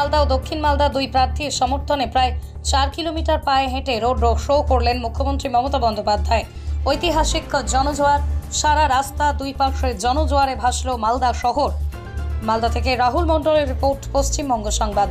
মালদা ও দক্ষিণ মালদা দুই প্রার্থীর সমর্থনে প্রায় 4 কিলোমিটার পায়ে হেঁটে রোড শো করলেন মুখ্যমন্ত্রী মমতা বন্দ্যোপাধ্যায়। ঐতিহাসিক জনজোয়ার, সারা রাস্তা দুই পাশে জনজোয়ারে ভাসল মালদা শহর। মালদা থেকে রাহুল মণ্ডলের রিপোর্ট, পশ্চিমবঙ্গ সংবাদ।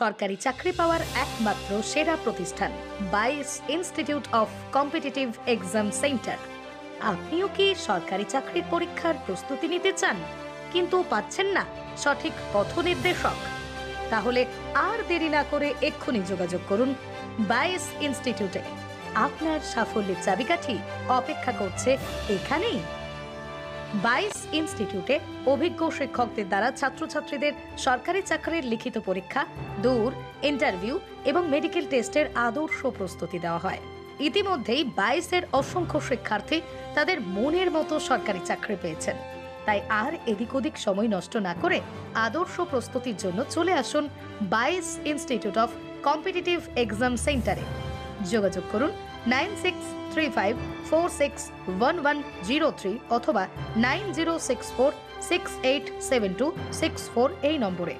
সরকারি চাকরি পাওয়ার একমাত্র সেরা প্রতিষ্ঠান বাইস institute of competitive exam centre. আপনিও কি সরকারি চাকরির পরীক্ষার প্রস্তুতি নিতে চান কিন্তু পাচ্ছেন না সঠিক পথ নির্দেশক? তাহলে আর দেরি না করে এক্ষুনি যোগাযোগ করুন বাইস ইনস্টিটিউটে। আপনার সাফল্যের চাবিকাঠি অপেক্ষা করছে এখানেই। বাইস ইনস্টিটিউটে অভিজ্ঞ শিক্ষকদের দ্বারা ছাত্রছাত্রীদের সরকারি চাকরির লিখিত পরীক্ষা, দূর ইন্টারভিউ এবং মেডিকেল টেস্টের আদর্শ প্রস্তুতি দেওয়া হয়। ইতিমধ্যেই 22-এর অসংখ্য শিক্ষার্থী তাদের মনের মতো সরকারি চাকরি পেয়েছেন। তাই আর এদিক ওদিক সময় নষ্ট না করে আদর্শ প্রস্তুতির জন্য চলে আসুন বাইস ইনস্টিটিউট অফ কম্পিটিটিভ এক্সাম সেন্টারে। যোগাযোগ করুন 9635461103 অথবা 9064687264 এই নম্বরে।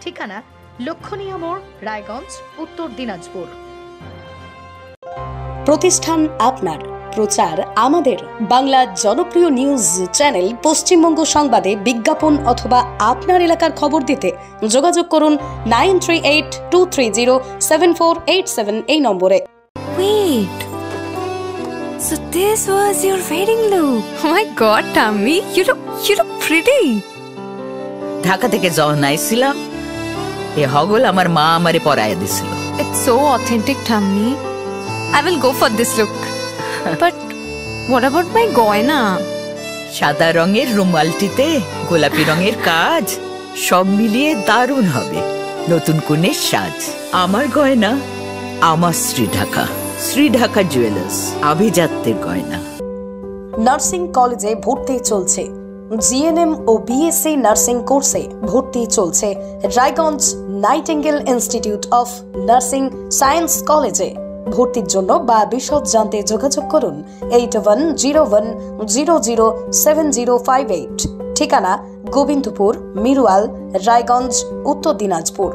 ঠিকানা লক্ষণীয় মোড়, রায়গঞ্জ, উত্তর দিনাজপুর। প্রতিষ্ঠান আপনার, প্রচার আমাদের। বাংলা জনপ্রিয় নিউজ চ্যানেল পশ্চিমবঙ্গ সংবাদে বিজ্ঞাপন অথবা আপনার এলাকার খবর দিতে যোগাযোগ করুন 9382307487 এই নম্বরে। Wait, so this was your wedding look? Oh my God, Tammy, you look pretty. Dhaka থেকে যখন আইছিলাম এ হগল আমার মা আমারে পরাইয়া দিছিল। It's so authentic, Tammy. I will go for this look. But what about my goina? সাদা রঙের রুমালটিতে গোলাপি রঙের কাজ, সব মিলিয়ে দারুণ হবে নতুন কনের সাজ। আমার গয়না আমার শ্রী ঢাকা জুয়েলার্স, আভিজাত্যের গয়না। নার্সিং কলেজে ভর্তি চলছে। জিএনএম ও বিএসসি নার্সিং কোর্সে ভর্তি চলছে Raiganj nightingale institute of nursing science কলেজে। ভর্তির জন্য বা বিশদ জানতে যোগাযোগ করুন 8101007058। ঠিকানা গোবিন্দপুর, মিরুয়াল, রায়গঞ্জ, উত্তর দিনাজপুর।